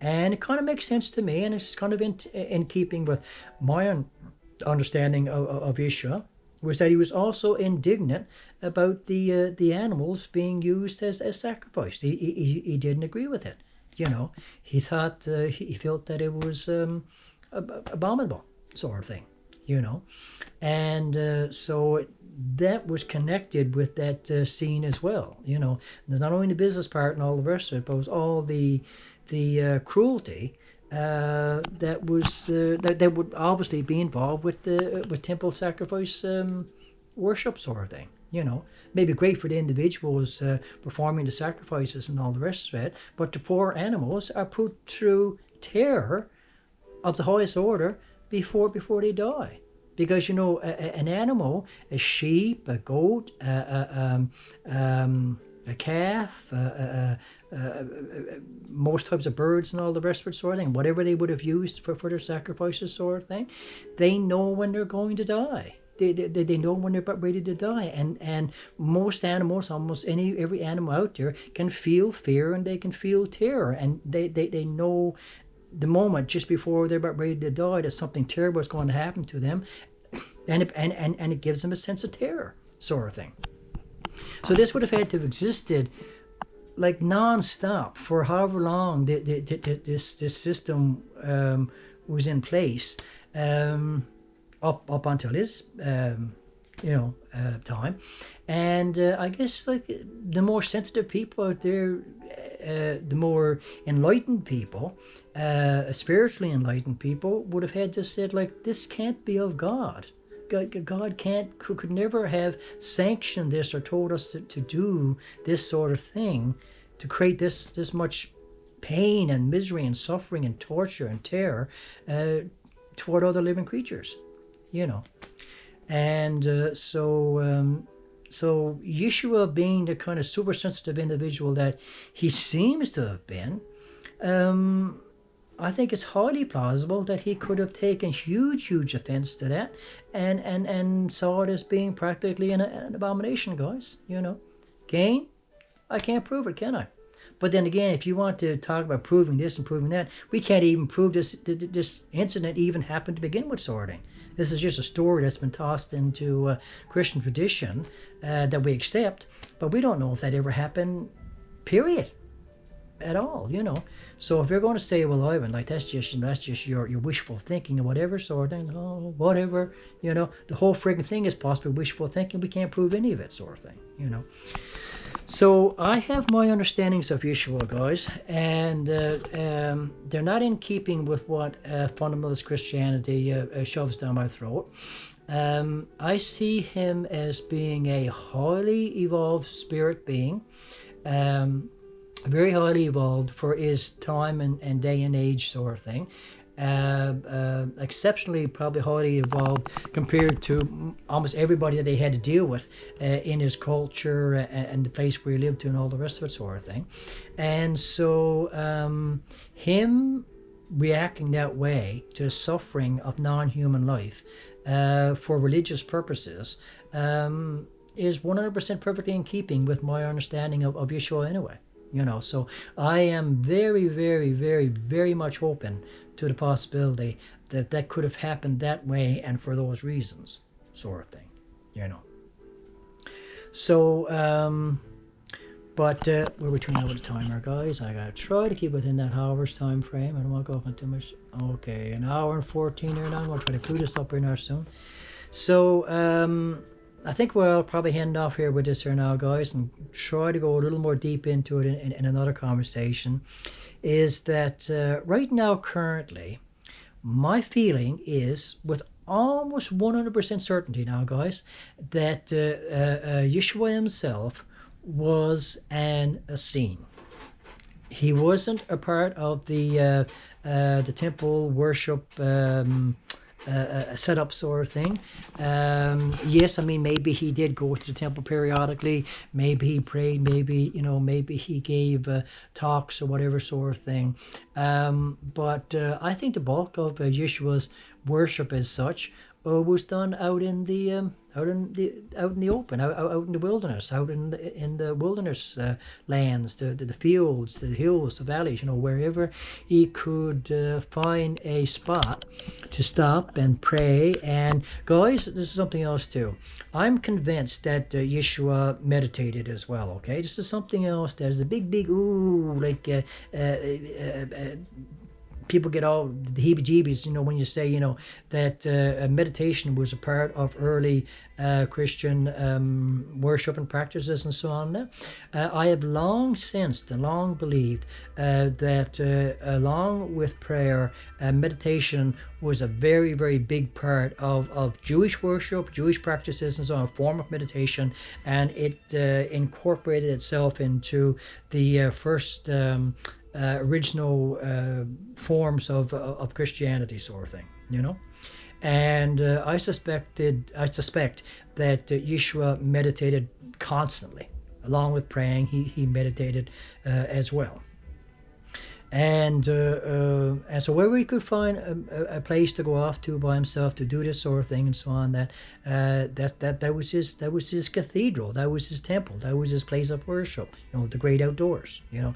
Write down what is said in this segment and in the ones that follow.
And it kind of makes sense to me, and it's kind of in keeping with my understanding of Yeshua, was that he was also indignant about the animals being used as sacrifice. He didn't agree with it. He thought he felt that it was abominable sort of thing. And so that was connected with that scene as well. There's not only the business part and all the rest of it, but it was all the cruelty that would obviously be involved with temple sacrifice worship sort of thing. Maybe great for the individuals performing the sacrifices and all the rest of it, but the poor animals are put through terror of the highest order before they die. Because an animal, a sheep, a goat, a calf, most types of birds and all the rest of it sort of thing, whatever they would have used for their sacrifices sort of thing, they know when they're going to die. They know when they're about ready to die, and most animals, almost every animal out there, can feel fear and they can feel terror, and they know the moment just before they're about ready to die that something terrible is going to happen to them, and it gives them a sense of terror sort of thing. So this would have had to have existed like non-stop for however long this system was in place, up until his time. And I guess like the more sensitive people out there, the more enlightened people, spiritually enlightened people, would have had to said like, this can't be of God. God could never have sanctioned this or told us to do this sort of thing, to create this much pain and misery and suffering and torture and terror toward other living creatures, And so Yeshua, being the kind of super sensitive individual that he seems to have been, I think it's highly plausible that he could have taken huge offense to that and saw it as being practically an abomination, guys. Again, I can't prove it, can I? But then again, if you want to talk about proving this and proving that, we can't even prove this incident even happened to begin with, sorting. This is just a story that's been tossed into Christian tradition that we accept, but we don't know if that ever happened, period, at all, So if you're going to say, well, Ivan, like that's just your wishful thinking or whatever sort of thing, whatever, the whole friggin' thing is possibly wishful thinking. We can't prove any of it sort of thing, So I have my understandings of Yeshua, guys, and they're not in keeping with what fundamentalist Christianity shoves down my throat. I see him as being a highly evolved spirit being, very highly evolved for his time and day and age sort of thing. Exceptionally probably highly evolved compared to almost everybody that he had to deal with in his culture and the place where he lived to and all the rest of it sort of thing. And so him reacting that way to the suffering of non-human life for religious purposes is 100% perfectly in keeping with my understanding of Yeshua anyway. So I am very, very, very, very much open to the possibility that could have happened that way and for those reasons, sort of thing, So, but we're between over the timer, guys. I gotta try to keep within that hour's time frame. I don't want to go off on too much. Okay, an hour and 14 there now. I'm gonna try to clue this up here now soon. So, I think we'll probably end off here with this here now, guys, and try to go a little more deep into it in another conversation. Is that right now, currently, my feeling is with almost 100% certainty now, guys, that Yeshua himself was an Essene. He wasn't a part of the temple worship setup sort of thing. Yes, I mean, maybe he did go to the temple periodically, maybe he prayed, maybe he gave talks or whatever sort of thing, but I think the bulk of Yeshua's worship as such was done out in the out in the open, out in the wilderness, out in the wilderness lands, the fields, the hills, the valleys, wherever he could find a spot to stop and pray. And guys, this is something else too. I'm convinced that Yeshua meditated as well. Okay, this is something else that is a big ooh, like people get all the heebie-jeebies, when you say, that meditation was a part of early Christian worship and practices and so on. I have long sensed and long believed that along with prayer, meditation was a very, very big part of Jewish worship, Jewish practices and so on, a form of meditation, and it incorporated itself into the first original forms of Christianity, sort of thing, And I suspect that Yeshua meditated constantly, along with praying. He meditated as well. And so wherever he could find a place to go off to by himself to do this sort of thing and so on, that was his cathedral, that was his temple, that was his place of worship. The great outdoors. You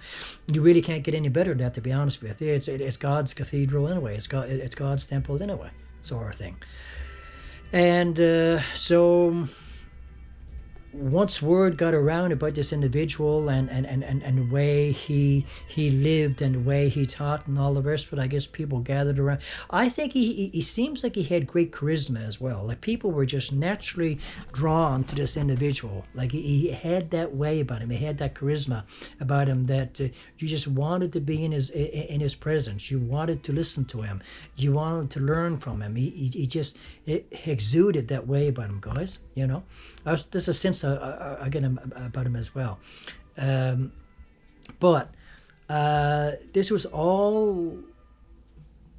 really can't get any better than that, to be honest with you. It's God's cathedral anyway. It's God's temple anyway, sort of thing. And so once word got around about this individual and the way he lived and the way he taught and all the rest of it, I guess people gathered around. I think he seems like he had great charisma as well. Like people were just naturally drawn to this individual. Like he had that way about him. He had that charisma about him that you just wanted to be in his presence. You wanted to listen to him. You wanted to learn from him. He just exuded that way about him, guys. There's a sense I get about him as well. But this was all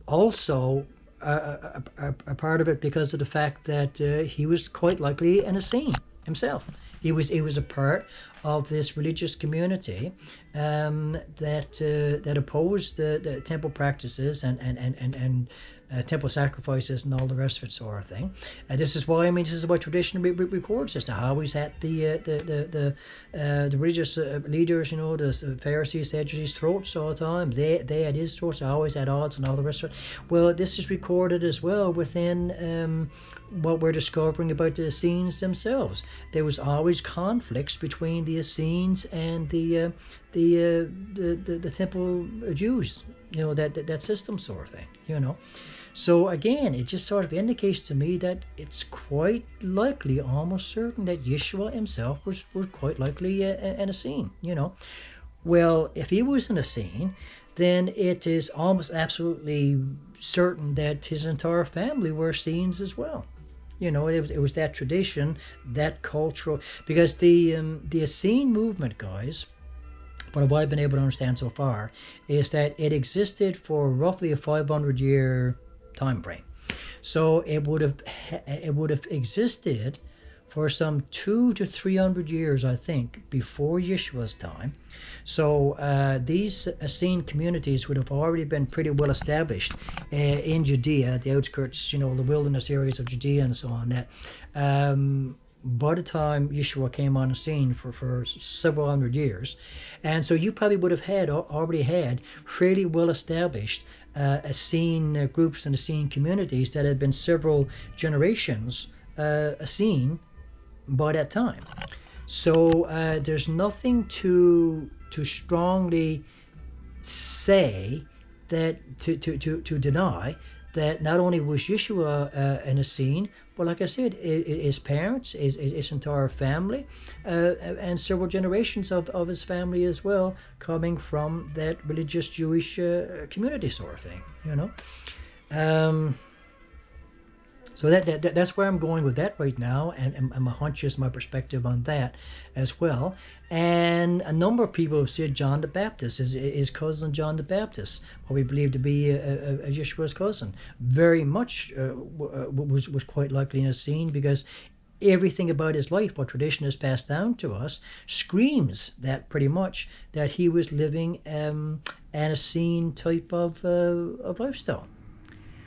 also a part of it because of the fact that he was quite likely an Essene himself. He was a part of this religious community that opposed the temple practices and temple sacrifices and all the rest of it, sort of thing. This is why this is what tradition records this. Now, always at the religious leaders, the Pharisees, Sadducees' throats all the time. They had his throats, always at odds and all the rest of it. Well, this is recorded as well within what we're discovering about the Essenes themselves. There was always conflicts between the Essenes and the temple Jews. That system, sort of thing. So again, it just sort of indicates to me that it's quite likely, almost certain, that Yeshua himself was quite likely an Essene. Well, if he was an Essene, then it is almost absolutely certain that his entire family were Essenes as well. It was that tradition, that cultural, because the Essene movement, guys, what I've been able to understand so far is that it existed for roughly a 500-year time frame. So it would have existed for some 200 to 300 years, I think, before Yeshua's time. So these Essene communities would have already been pretty well established in Judea, the outskirts, the wilderness areas of Judea and so on. By the time Yeshua came on the scene for several hundred years. And so you probably would have already had fairly well established Essene groups and Essene communities that had been several generations Essene by that time. So there's nothing to strongly say that to deny that not only was Yeshua an Essene, but like I said, his parents, his entire family, and several generations of his family as well, coming from that religious Jewish community, sort of thing. So that's where I'm going with that right now, and my hunch is my perspective on that as well. And a number of people have said John the Baptist, his cousin John the Baptist, what we believe to be a Yeshua's cousin, very much was quite likely in a scene, because everything about his life, what tradition has passed down to us, screams that pretty much that he was living an Essene type of lifestyle.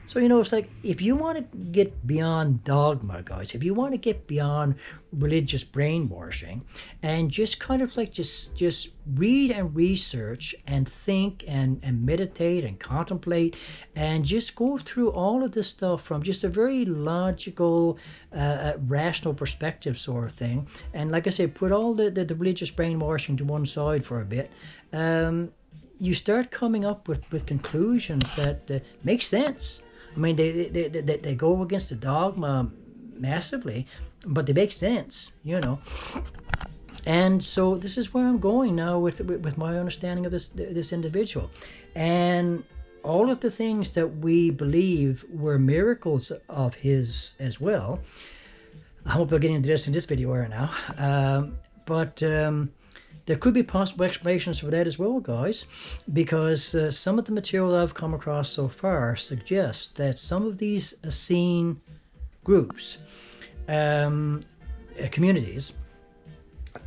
So, it's like, if you want to get beyond dogma, guys, if you want to get beyond religious brainwashing and just kind of like just read and research and think and meditate and contemplate and just go through all of this stuff from just a very logical, rational perspective sort of thing. And like I say, put all the religious brainwashing to one side for a bit. You start coming up with conclusions that make sense. I mean, they go against the dogma massively, but they make sense, And so this is where I'm going now with my understanding of this individual. And all of the things that we believe were miracles of his as well. I hope I'll get into this in this video right now. But there could be possible explanations for that as well, guys, because some of the material I've come across so far suggests that some of these Essene groups, communities,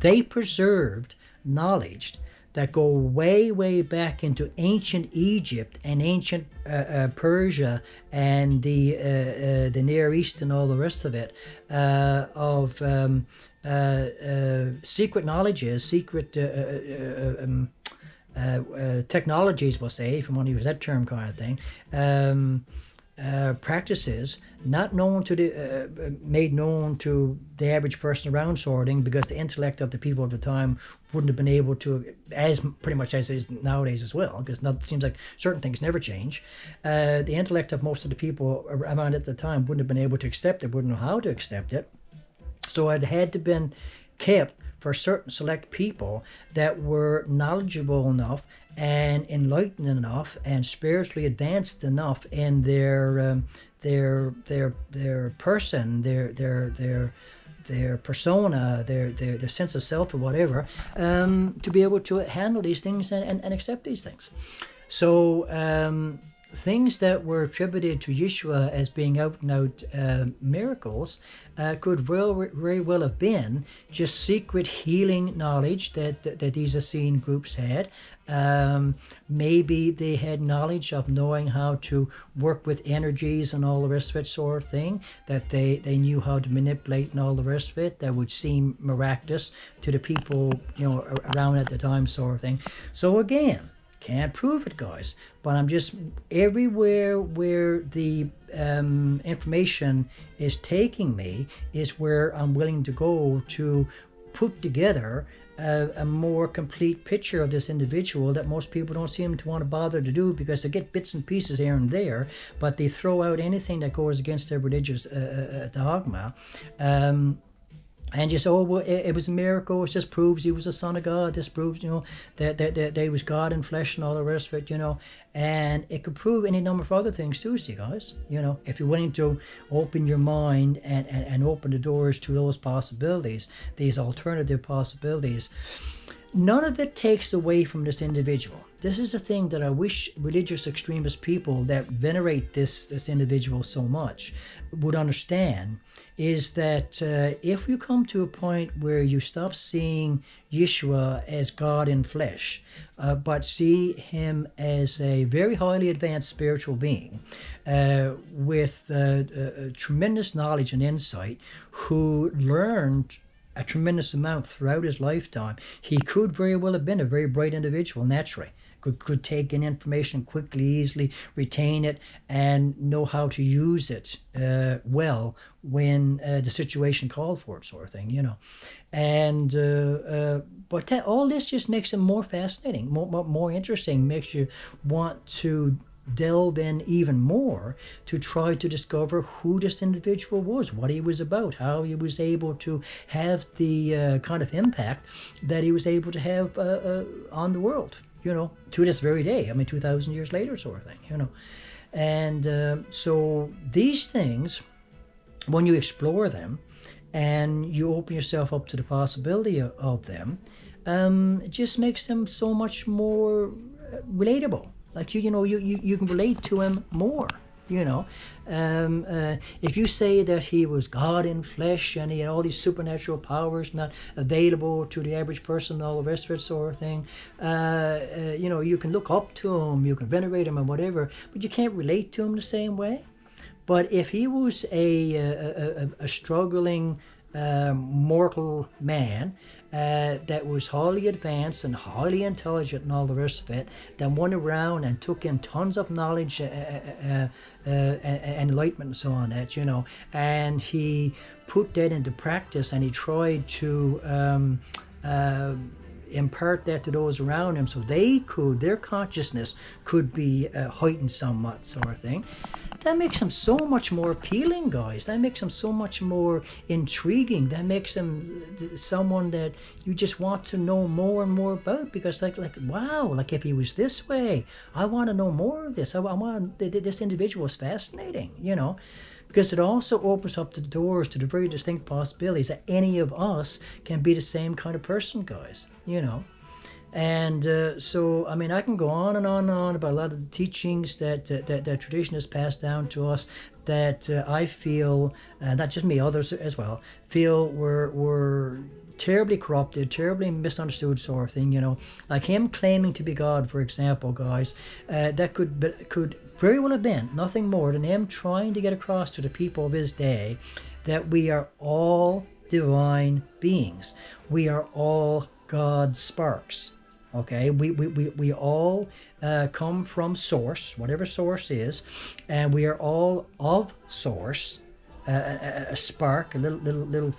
they preserved knowledge that go way, way back into ancient Egypt and ancient Persia and the Near East and all the rest of it, of secret knowledges, secret technologies, we'll say, if you want to use that term kind of thing, practices not known to made known to the average person around sorting, because the intellect of the people at the time wouldn't have been able to, as pretty much as it is nowadays as well, because it seems like certain things never change. The intellect of most of the people around at the time wouldn't have been able to accept it, wouldn't know how to accept it. So it had to been kept for certain select people that were knowledgeable enough and enlightened enough and spiritually advanced enough in their person, their persona, their sense of self or whatever, to be able to handle these things and accept these things. So things that were attributed to Yeshua as being out and out miracles could very well have been just secret healing knowledge that these Essene groups had. Maybe they had knowledge of knowing how to work with energies and all the rest of it sort of thing, that they knew how to manipulate and all the rest of it, that would seem miraculous to the people around at the time sort of thing. So again, can't prove it, guys, but I'm just, everywhere where the information is taking me is where I'm willing to go to put together a more complete picture of this individual that most people don't seem to want to bother to do, because they get bits and pieces here and there, but they throw out anything that goes against their religious dogma. And just, well, it was a miracle. It just proves he was the Son of God. This proves, that he was God in flesh and all the rest of it, And it could prove any number of other things too, see, guys. If you're willing to open your mind and open the doors to those possibilities, these alternative possibilities. None of it takes away from this individual. This is the thing that I wish religious extremist people that venerate this individual so much would understand, is that if you come to a point where you stop seeing Yeshua as God in flesh, but see him as a very highly advanced spiritual being with tremendous knowledge and insight, who learned a tremendous amount throughout his lifetime. He could very well have been a very bright individual naturally. Could take in information quickly, easily, retain it, and know how to use it well when the situation called for it, sort of thing, And but all this just makes it more fascinating, more interesting, makes you want to delve in even more to try to discover who this individual was, what he was about, how he was able to have the kind of impact that he was able to have on the world, to this very day. 2,000 years later, sort of thing, And so these things, when you explore them and you open yourself up to the possibility of them, it just makes them so much more relatable. Like, you can relate to him more, If you say that he was God in flesh and he had all these supernatural powers not available to the average person, all the rest of it sort of thing, you can look up to him, you can venerate him and whatever, but you can't relate to him the same way. But if he was a struggling mortal man that was highly advanced and highly intelligent and all the rest of it, that went around and took in tons of knowledge, enlightenment and so on, that, you know, and he put that into practice, and he tried to impart that to those around him, so their consciousness could be heightened somewhat, sort of thing. That makes him so much more appealing, guys. That makes him so much more intriguing. That makes him someone that you just want to know more and more about, because like wow, like if he was this way, I want to know more of this. I want this individual is fascinating, you know, because it also opens up the doors to the very distinct possibilities that any of us can be the same kind of person, guys, you know. And so, I mean, I can go on and on and on about a lot of the teachings that tradition has passed down to us, that I feel, not just me, others as well, feel were terribly corrupted, terribly misunderstood, sort of thing, you know. Like him claiming to be God, for example, guys, that could very well have been nothing more than him trying to get across to the people of his day that we are all divine beings. We are all God's sparks. Okay, we all come from source, whatever source is, and we are all of source, a spark, a little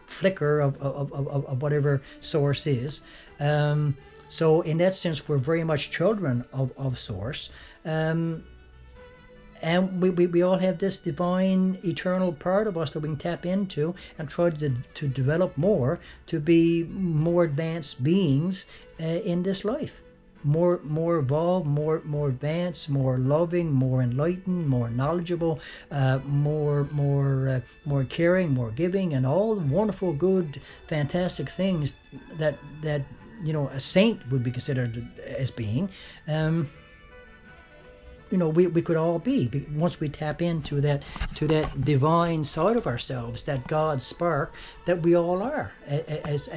flicker of whatever source is. So in that sense, we're very much children of source. And we all have this divine, eternal part of us that we can tap into and try to develop more, to be more advanced beings in this life. More evolved, more advanced, more loving, more enlightened, more knowledgeable, more caring, more giving, and all the wonderful, good, fantastic things that you know a saint would be considered as being. You know, we could all be once we tap into that divine side of ourselves, that God spark that we all are, as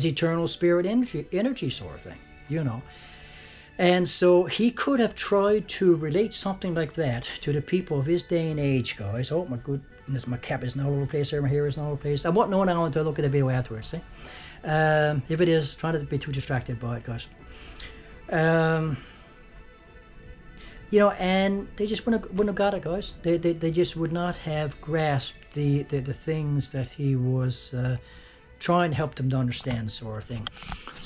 eternal spirit energy sort of thing, you know. And so he could have tried to relate something like that to the people of his day and age, guys. Oh my goodness, my cap is all over the place, my hair is all over the place. I won't know now until I look at the video afterwards. See, if it is, try not to be too distracted by it, guys. You know, and they just wouldn't have got it, guys. They just would not have grasped the things that he was trying to help them to understand, sort of thing.